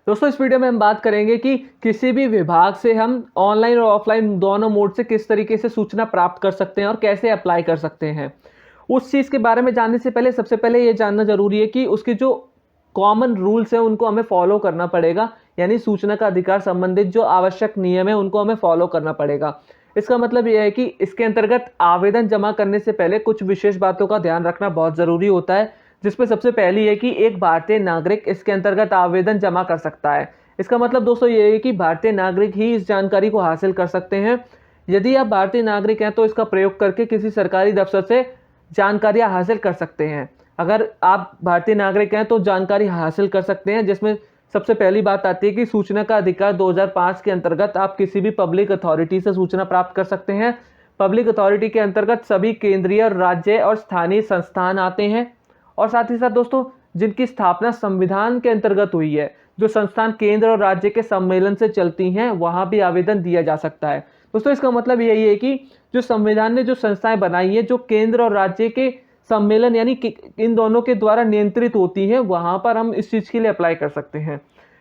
दोस्तों इस वीडियो में हम बात करेंगे कि किसी भी विभाग से हम ऑनलाइन और ऑफलाइन दोनों मोड से किस तरीके से सूचना प्राप्त कर सकते हैं और कैसे अप्लाई कर सकते हैं। उस चीज़ के बारे में जानने से पहले सबसे पहले ये जानना ज़रूरी है कि उसके जो कॉमन रूल्स हैं उनको हमें फॉलो करना पड़ेगा। यानी सूचना का अधिकार संबंधित जो आवश्यक नियम है उनको हमें फॉलो करना पड़ेगा। इसका मतलब यह है कि इसके अंतर्गत आवेदन जमा करने से पहले कुछ विशेष बातों का ध्यान रखना बहुत ज़रूरी होता है, जिसमें सबसे पहली है कि एक भारतीय नागरिक इसके अंतर्गत आवेदन जमा कर सकता है। इसका मतलब दोस्तों ये है कि भारतीय नागरिक ही इस जानकारी को हासिल कर सकते हैं। यदि आप भारतीय नागरिक हैं तो इसका प्रयोग करके किसी सरकारी दफ्तर से जानकारियां हासिल कर सकते हैं। अगर आप भारतीय नागरिक हैं तो जानकारी हासिल कर सकते हैं, जिसमें सबसे पहली बात आती है कि सूचना का अधिकार 2005 के अंतर्गत आप किसी भी पब्लिक अथॉरिटी से सूचना प्राप्त कर सकते हैं। पब्लिक अथॉरिटी के अंतर्गत सभी केंद्रीय, राज्य और स्थानीय संस्थान आते हैं और साथ ही साथ दोस्तों जिनकी स्थापना संविधान के अंतर्गत हुई है, जो संस्थान केंद्र और राज्य के सम्मेलन से चलती हैं, वहां भी आवेदन दिया जा सकता है। दोस्तों इसका मतलब यही है कि जो संविधान ने जो संस्थाएं बनाई हैं, जो केंद्र और राज्य के सम्मेलन यानी कि इन दोनों के द्वारा नियंत्रित होती हैं, वहां पर हम इस चीज के लिए अप्लाई कर सकते हैं।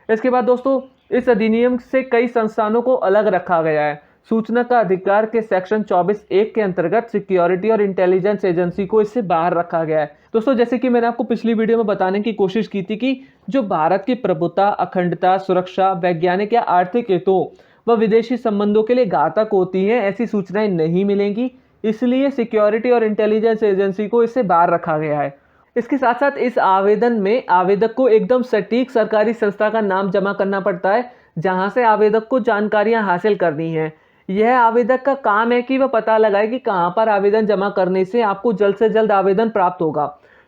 इसके बाद दोस्तों इस अधिनियम से कई संस्थानों को अलग रखा गया है। सूचना का अधिकार के सेक्शन 24(1) के अंतर्गत सिक्योरिटी और इंटेलिजेंस एजेंसी को इससे बाहर रखा गया है। दोस्तों जैसे कि मैंने आपको पिछली वीडियो में बताने की कोशिश की थी कि जो भारत की प्रभुता, अखंडता, सुरक्षा, वैज्ञानिक या आर्थिक हितों व विदेशी संबंधों के लिए घातक होती हैं, ऐसी सूचनाएं नहीं मिलेंगी। इसलिए सिक्योरिटी और इंटेलिजेंस एजेंसी को इससे बाहर रखा गया है। इसके साथ साथ इस आवेदन में आवेदक को एकदम सटीक सरकारी संस्था का नाम जमा करना पड़ता है, जहां से आवेदक को जानकारियां हासिल करनी है। यह आवेदक का काम है कि वह पता लगाए कि कहां पर आवेदन जमा करने से आपको जल्द से जल्द आवेदन प्राप्त होगा।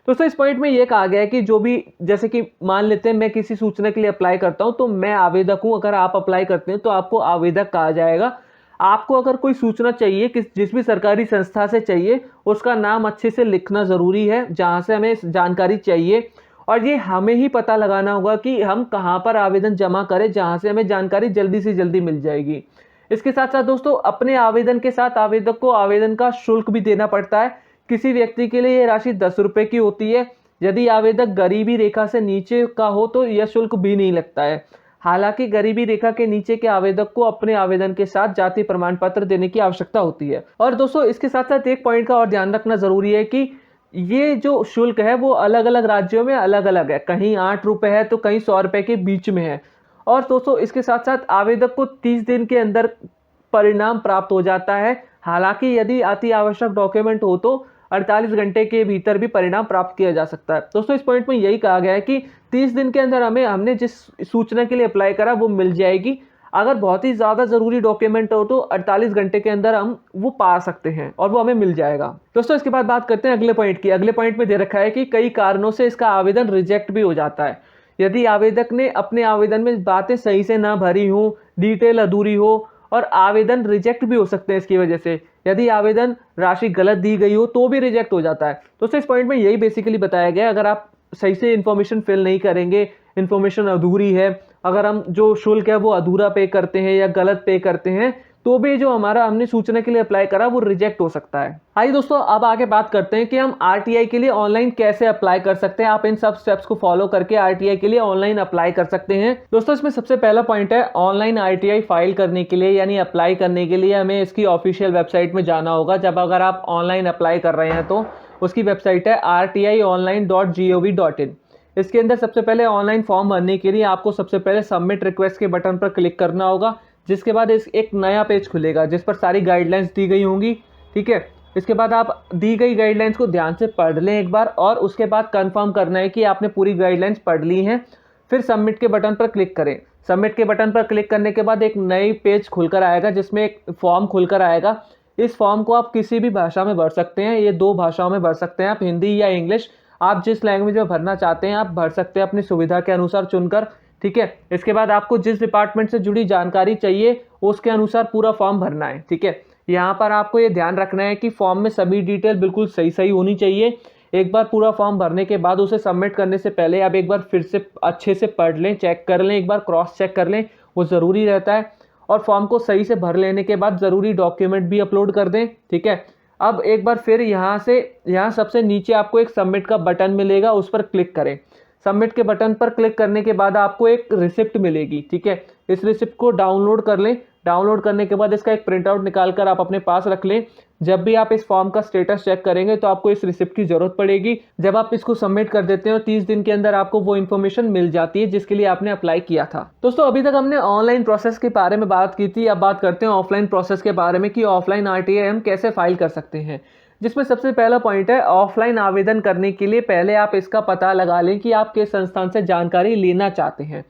दोस्तों इस पॉइंट में यह कहा गया है कि जो भी, जैसे कि मान लेते हैं मैं किसी सूचना के लिए अप्लाई करता हूं तो मैं आवेदक हूं, अगर आप अप्लाई करते हैं तो आपको आवेदक कहा जाएगा। आपको अगर कोई सूचना चाहिए जिस भी सरकारी संस्था से चाहिए, उसका नाम अच्छे से लिखना जरूरी है जहां से हमें जानकारी चाहिए, और ये हमें ही पता लगाना होगा कि हम कहां पर आवेदन जमा करें जहां से हमें जानकारी जल्दी से जल्दी मिल जाएगी। इसके साथ साथ दोस्तों अपने आवेदन के साथ आवेदक को आवेदन का शुल्क भी देना पड़ता है। किसी व्यक्ति के लिए यह राशि 10 रुपए की होती है। यदि आवेदक गरीबी रेखा से नीचे का हो तो यह शुल्क भी नहीं लगता है। हालांकि गरीबी रेखा के नीचे के आवेदक को अपने आवेदन के साथ जाति प्रमाण पत्र देने की आवश्यकता होती है। और दोस्तों इसके साथ साथ एक पॉइंट का और ध्यान रखना जरूरी है कि ये जो शुल्क है वो अलग अलग राज्यों में अलग अलग है। कहीं 8 रुपए है तो कहीं 100 रुपए के बीच में है। और दोस्तों इसके साथ साथ आवेदक को 30 दिन के अंदर परिणाम प्राप्त हो जाता है। हालांकि यदि अति आवश्यक डॉक्यूमेंट हो तो 48 घंटे के भीतर भी परिणाम प्राप्त किया जा सकता है। दोस्तों इस पॉइंट में यही कहा गया है कि 30 दिन के अंदर हमने जिस सूचना के लिए अप्लाई करा वो मिल जाएगी। अगर बहुत ही ज़्यादा ज़रूरी डॉक्यूमेंट हो तो 48 घंटे के अंदर हम वो पा सकते हैं और वो हमें मिल जाएगा। दोस्तों इसके बाद बात करते हैं अगले पॉइंट की। अगले पॉइंट में दे रखा है कि कई कारणों से इसका आवेदन रिजेक्ट भी हो जाता है। यदि आवेदक ने अपने आवेदन में बातें सही से ना भरी हो, डिटेल अधूरी हो, और आवेदन रिजेक्ट भी हो सकते हैं इसकी वजह से। यदि आवेदन राशि गलत दी गई हो तो भी रिजेक्ट हो जाता है। दोस्तों इस पॉइंट में यही बेसिकली बताया गया है, अगर आप सही से इन्फॉर्मेशन फिल नहीं करेंगे, इन्फॉर्मेशन अधूरी है, अगर हम जो शुल्क है वो अधूरा पे करते हैं या गलत पे करते हैं, तो भी जो हमने सूचना के लिए अप्लाई करा वो रिजेक्ट हो सकता है। आइए दोस्तों अब आगे बात करते हैं कि हम आरटीआई के लिए ऑनलाइन कैसे अप्लाई कर सकते हैं। आप इन सब स्टेप्स को फॉलो करके आरटीआई के लिए ऑनलाइन अप्लाई कर सकते हैं। दोस्तों इसमें सबसे पहला पॉइंट है, ऑनलाइन आरटीआई फाइल करने के लिए यानी अप्लाई करने के लिए हमें इसकी ऑफिशियल वेबसाइट में जाना होगा। जब अगर आप ऑनलाइन अप्लाई कर रहे हैं तो उसकी वेबसाइट है rtionline.gov.in। इसके अंदर सबसे पहले ऑनलाइन फॉर्म भरने के लिए आपको सबसे पहले सबमिट रिक्वेस्ट के बटन पर क्लिक करना होगा, जिसके बाद एक नया पेज खुलेगा जिस पर सारी गाइडलाइंस दी गई होंगी। ठीक है, इसके बाद आप दी गई गाइडलाइंस को ध्यान से पढ़ लें एक बार, और उसके बाद कंफर्म करना है कि आपने पूरी गाइडलाइंस पढ़ ली हैं। फिर सबमिट के बटन पर क्लिक करें। सबमिट के बटन पर क्लिक करने के बाद एक नई पेज खुलकर आएगा जिसमें एक फॉर्म खुलकर आएगा। इस फॉर्म को आप किसी भी भाषा में भर सकते हैं। ये 2 भाषाओं में भर सकते हैं आप, हिंदी या इंग्लिश। आप जिस लैंग्वेज में भरना चाहते हैं आप भर सकते हैं अपनी सुविधा के अनुसार चुनकर। ठीक है, इसके बाद आपको जिस डिपार्टमेंट से जुड़ी जानकारी चाहिए उसके अनुसार पूरा फॉर्म भरना है। ठीक है, यहाँ पर आपको ये ध्यान रखना है कि फॉर्म में सभी डिटेल बिल्कुल सही सही होनी चाहिए। एक बार पूरा फॉर्म भरने के बाद उसे सबमिट करने से पहले आप एक बार फिर से अच्छे से पढ़ लें, चेक कर लें, एक बार क्रॉस चेक कर लें, वो ज़रूरी रहता है। और फॉर्म को सही से भर लेने के बाद ज़रूरी डॉक्यूमेंट भी अपलोड कर दें। ठीक है, अब एक बार फिर यहाँ सबसे नीचे आपको एक सबमिट का बटन मिलेगा, उस पर क्लिक करें। सबमिट के बटन पर क्लिक करने के बाद आपको एक रिसिप्ट मिलेगी, ठीक है। इस रिसिप्ट को डाउनलोड कर लें। डाउनलोड करने के बाद इसका एक प्रिंट आउट निकाल कर आप अपने पास रख लें। जब भी आप इस फॉर्म का स्टेटस चेक करेंगे तो आपको इस रिसिप्ट की ज़रूरत पड़ेगी। जब आप इसको सबमिट कर देते हैं और 30 दिन के अंदर आपको वो इन्फॉर्मेशन मिल जाती है जिसके लिए आपने अप्लाई किया था। दोस्तों, अभी तक हमने ऑनलाइन प्रोसेस के बारे में बात की थी। अब बात करते हैं ऑफलाइन प्रोसेस के बारे में कि ऑफलाइन आरटीआई हम कैसे फाइल कर सकते हैं। जिसमें सबसे पहला पॉइंट है, ऑफलाइन आवेदन करने के लिए पहले आप इसका पता लगा लें कि आप किस संस्थान से जानकारी लेना चाहते हैं।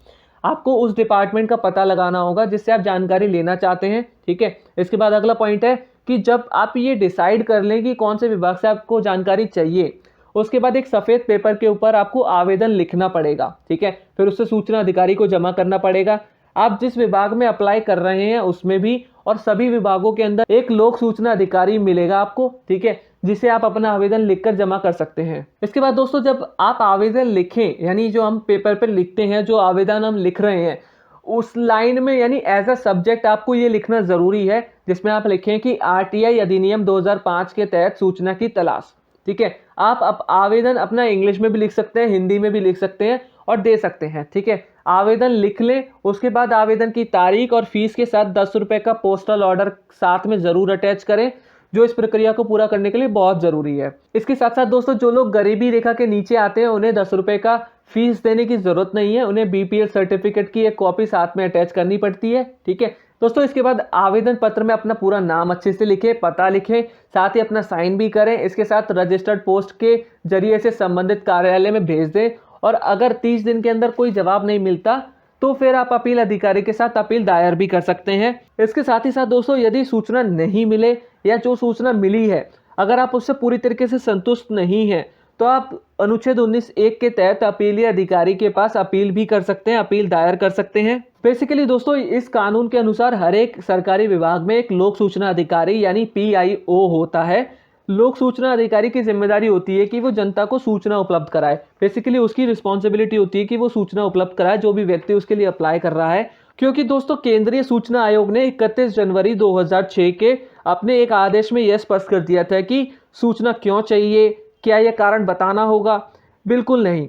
आपको उस डिपार्टमेंट का पता लगाना होगा जिससे आप जानकारी लेना चाहते हैं, ठीक है। इसके बाद अगला पॉइंट है कि जब आप ये डिसाइड कर लें कि कौन से विभाग से आपको जानकारी चाहिए, उसके बाद एक सफ़ेद पेपर के ऊपर आपको आवेदन लिखना पड़ेगा, ठीक है। फिर उससे सूचना अधिकारी को जमा करना पड़ेगा। आप जिस विभाग में अप्लाई कर रहे हैं उसमें भी और सभी विभागों के अंदर एक लोक सूचना अधिकारी मिलेगा आपको, ठीक है, जिसे आप अपना आवेदन लिखकर जमा कर सकते हैं। इसके बाद दोस्तों, जब आप आवेदन लिखें, यानी जो हम पेपर पर लिखते हैं, जो आवेदन हम लिख रहे हैं, उस लाइन में यानी एज अ सब्जेक्ट आपको ये लिखना ज़रूरी है जिसमें आप लिखें कि आरटीआई अधिनियम 2005 के तहत सूचना की तलाश, ठीक है। आप आवेदन अपना इंग्लिश में भी लिख सकते हैं, हिंदी में भी लिख सकते हैं और दे सकते हैं, ठीक है। आवेदन लिख लें। उसके बाद आवेदन की तारीख और फीस के साथ 10 रुपये का पोस्टल ऑर्डर साथ में ज़रूर अटैच करें, जो इस प्रक्रिया को पूरा करने के लिए बहुत ज़रूरी है। इसके साथ साथ दोस्तों, जो लोग गरीबी रेखा के नीचे आते हैं उन्हें 10 रुपये का फीस देने की ज़रूरत नहीं है। उन्हें बीपीएल सर्टिफिकेट की एक कॉपी साथ में अटैच करनी पड़ती है, ठीक है दोस्तों। इसके बाद आवेदन पत्र में अपना पूरा नाम अच्छे से लिखें, पता लिखें, साथ ही अपना साइन भी करें। इसके साथ रजिस्टर्ड पोस्ट के जरिए से संबंधित कार्यालय में भेज दें और अगर 30 दिन के अंदर कोई जवाब नहीं मिलता तो फिर आप अपील अधिकारी के साथ अपील दायर भी कर सकते हैं। इसके साथ ही साथ दोस्तों, यदि सूचना नहीं मिले या जो सूचना मिली है अगर आप उससे पूरी तरीके से संतुष्ट नहीं हैं तो आप अनुच्छेद 19(1) के तहत अपीलीय अधिकारी के पास अपील भी कर सकते हैं, अपील दायर कर सकते हैं। बेसिकली दोस्तों, इस कानून के अनुसार हर एक सरकारी विभाग में एक लोक सूचना अधिकारी यानी PIO होता है। लोक सूचना अधिकारी की जिम्मेदारी होती है कि वो जनता को सूचना उपलब्ध कराए। बेसिकली उसकी रिस्पॉन्सिबिलिटी होती है कि वो सूचना उपलब्ध कराए जो भी व्यक्ति उसके लिए अप्लाई कर रहा है। क्योंकि दोस्तों, केंद्रीय सूचना आयोग ने 31 जनवरी 2006 के अपने एक आदेश में यह स्पष्ट कर दिया था कि सूचना क्यों चाहिए, क्या यह कारण बताना होगा? बिल्कुल नहीं।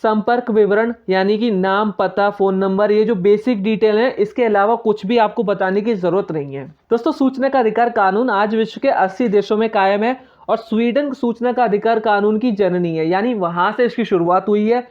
संपर्क विवरण यानी कि नाम, पता, फ़ोन नंबर, ये जो बेसिक डिटेल है, इसके अलावा कुछ भी आपको बताने की ज़रूरत नहीं है। दोस्तों, सूचना का अधिकार कानून आज विश्व के 80 देशों में कायम है और स्वीडन सूचना का अधिकार कानून की जननी है, यानी वहाँ से इसकी शुरुआत हुई है।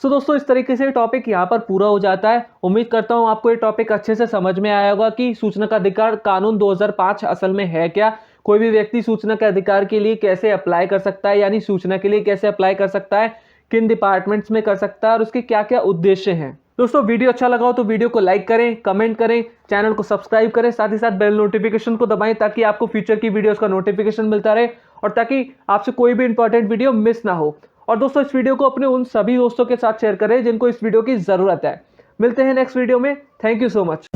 सो दोस्तों, इस तरीके से टॉपिक यहाँ पर पूरा हो जाता है। उम्मीद करता हूँ आपको ये टॉपिक अच्छे से समझ में आया होगा कि सूचना का अधिकार कानून 2005 असल में है क्या, कोई भी व्यक्ति सूचना के अधिकार के लिए कैसे अप्लाई कर सकता है, यानी सूचना के लिए कैसे अप्लाई कर सकता है, किन डिपार्टमेंट्स में कर सकता है और उसके क्या क्या उद्देश्य हैं। दोस्तों, वीडियो अच्छा लगा हो तो वीडियो को लाइक करें, कमेंट करें, चैनल को सब्सक्राइब करें, साथ ही साथ बेल नोटिफिकेशन को दबाएं ताकि आपको फ्यूचर की वीडियोस का नोटिफिकेशन मिलता रहे और ताकि आपसे कोई भी इंपॉर्टेंट वीडियो मिस ना हो। और दोस्तों, इस वीडियो को अपने उन सभी दोस्तों के साथ शेयर करें जिनको इस वीडियो की ज़रूरत है। मिलते हैं नेक्स्ट वीडियो में। Thank you so much.